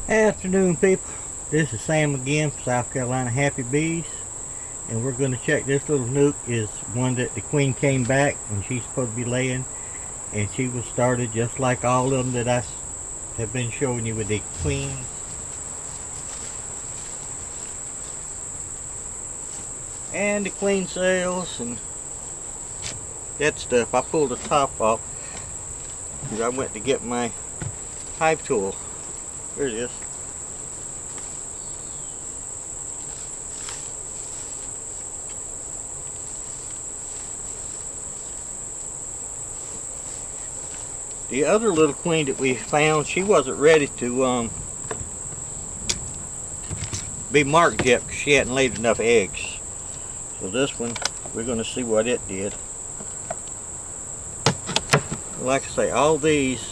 Afternoon, people. This is Sam again from South Carolina Happy Bees, and we're going to check this little nuke. Is one that the queen came back when she's supposed to be laying, and she was started just like all of them that I have been showing you with the queens. And the queen cells and that stuff. I pulled the top off because I went to get my hive tool. There it is. The other little queen that we found, she wasn't ready to be marked yet because she hadn't laid enough eggs. So this one, we're going to see what it did. Like I say, all these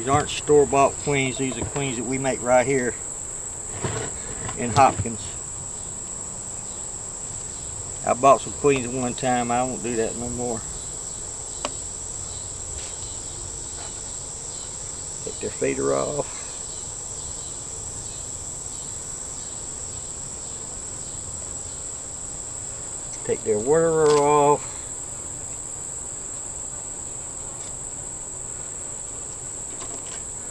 aren't store-bought queens. These are queens that we make right here in Hopkins. I bought some queens at one time. I won't do that no more. Take their feeder off. Take their whirrer off.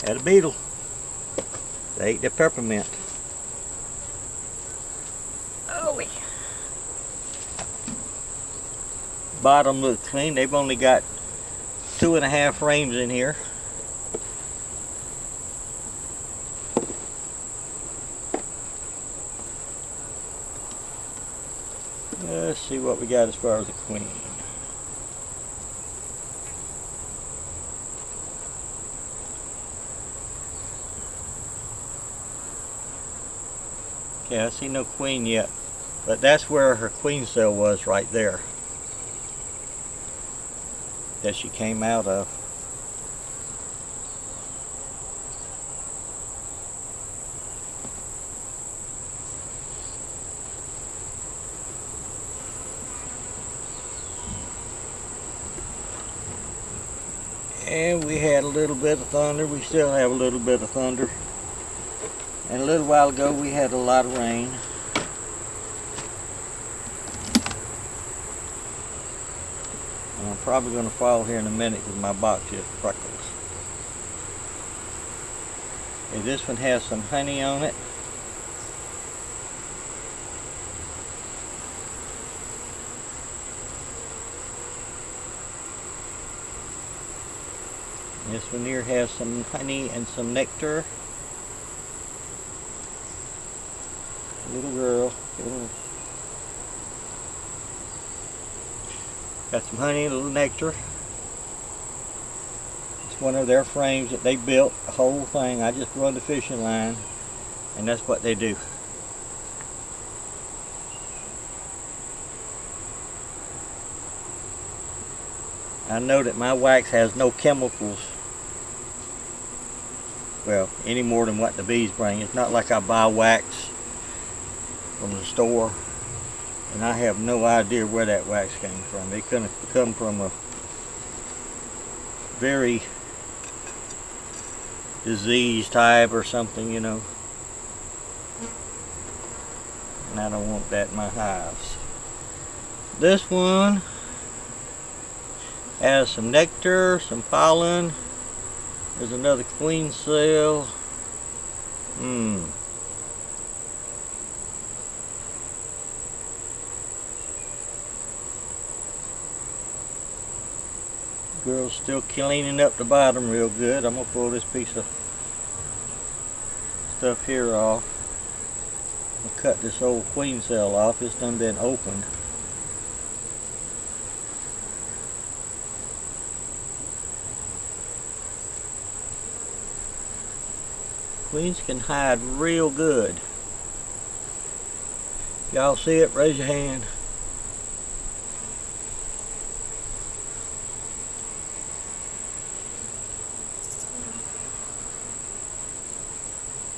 Had a beetle. They ate the peppermint. Oh, bottom looks clean. They've only got 2.5 frames in here. Let's see what we got as far as the queen. Okay, I see no queen yet, but that's where her queen cell was, right there, that she came out of. And we had a little bit of thunder. We still have a little bit of thunder. And a little while ago we had a lot of rain. And I'm probably going to fall here in a minute because my box just freckles. Okay, this one has some honey on it. This one here has some honey and some nectar. Little girl. Got some honey and a little nectar. It's one of their frames that they built, the whole thing. I just run the fishing line, and that's what they do. I know that my wax has no chemicals, well, any more than what the bees bring. It's not like I buy wax from the store and I have no idea where that wax came from. It could have come from a very diseased hive or something, you know. And I don't want that in my hives. This one has some nectar, some pollen. There's another queen cell. Girl's still cleaning up the bottom real good. I'm gonna pull this piece of stuff here off. I'll cut this old queen cell off. It's done been opened. Queens can hide real good. Y'all see it? Raise your hand.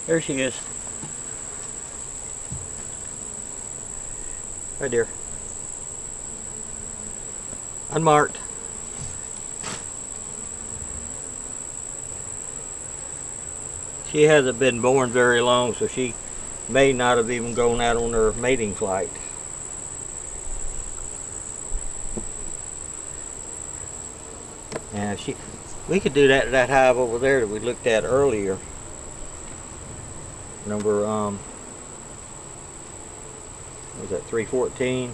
There she is. Right there. Unmarked. She hasn't been born very long, so she may not have even gone out on her mating flight. Now we could do that to that hive over there that we looked at earlier. Number what was that, 314?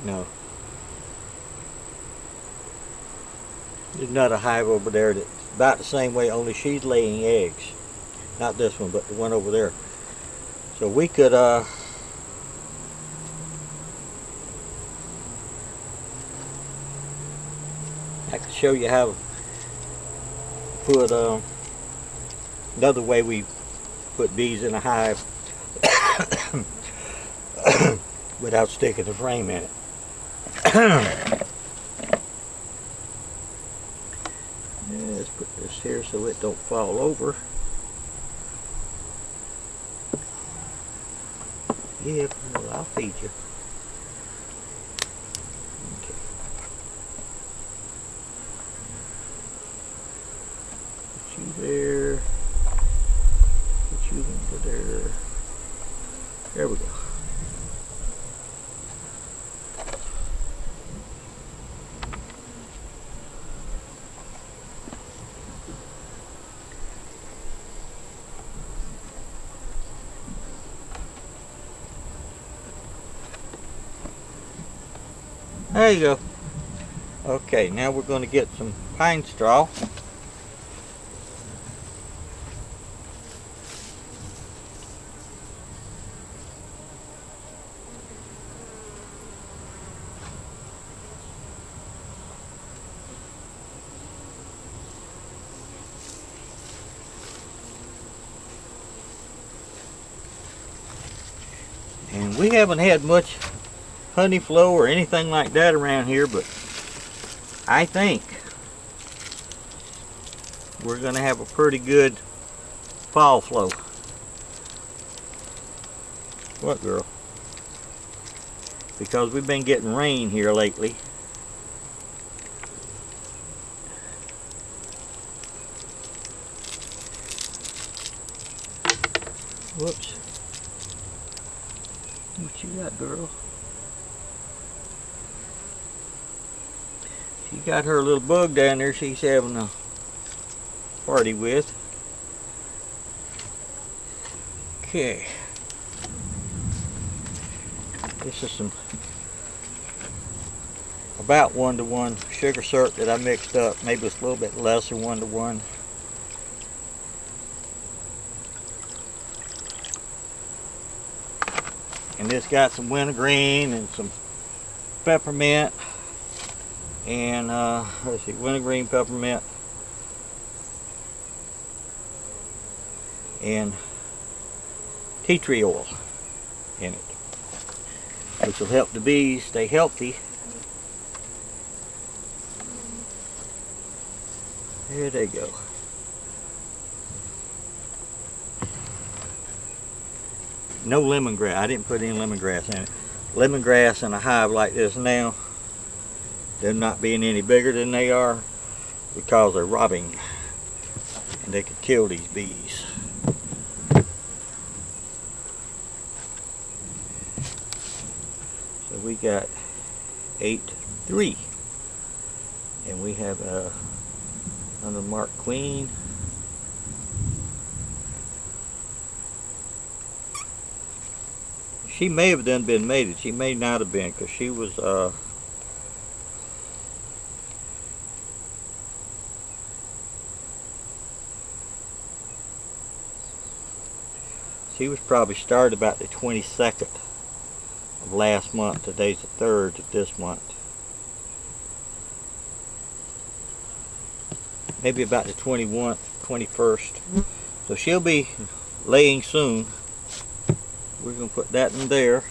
No. There's another hive over there that's about the same way, only she's laying eggs. Not this one, but the one over there. So we could I could show you how to put another way we put bees in a hive without sticking the frame in it. Let's put this here so it don't fall over. Yeah, well, I'll feed you. Okay. Put you there. Put you over there. There we go. There you go. Okay, now we're going to get some pine straw. And we haven't had much honey flow or anything like that around here, but I think we're going to have a pretty good fall flow. What, girl? Because we've been getting rain here lately. Whoops. What you got, girl? She got her little bug down there she's having a party with. Okay. This is some about 1-to-1 sugar syrup that I mixed up. Maybe it's a little bit less than 1-to-1. And this got some wintergreen and some peppermint. And let's see, wintergreen, peppermint, and tea tree oil in it, which will help the bees stay healthy. There they go. No lemongrass. I didn't put any lemongrass in it. Lemongrass in a hive like this now, they're not being any bigger than they are because they're robbing, and they could kill these bees. So we got 8-3, and we have a unmarked queen. She may have done been mated. She may not have been, because she was she was probably started about the 22nd of last month. Today's the 3rd of this month. Maybe about the 21st, 21st. So she'll be laying soon. We're going to put that in there.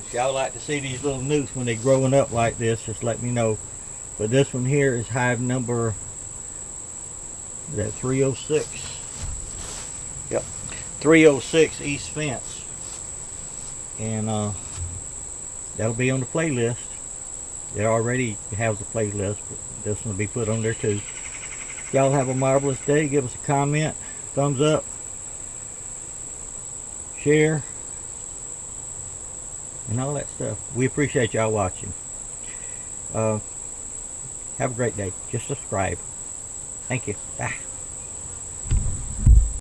If y'all like to see these little nukes when they're growing up like this, just let me know. But this one here is hive number, is that 306? Yep, 306 East Fence. And that'll be on the playlist. It already has a playlist, but this one will be put on there too. Y'all have a marvelous day. Give us a comment, thumbs up, share, and all that stuff. We appreciate y'all watching. Have a great day. Just subscribe. Thank you. Bye.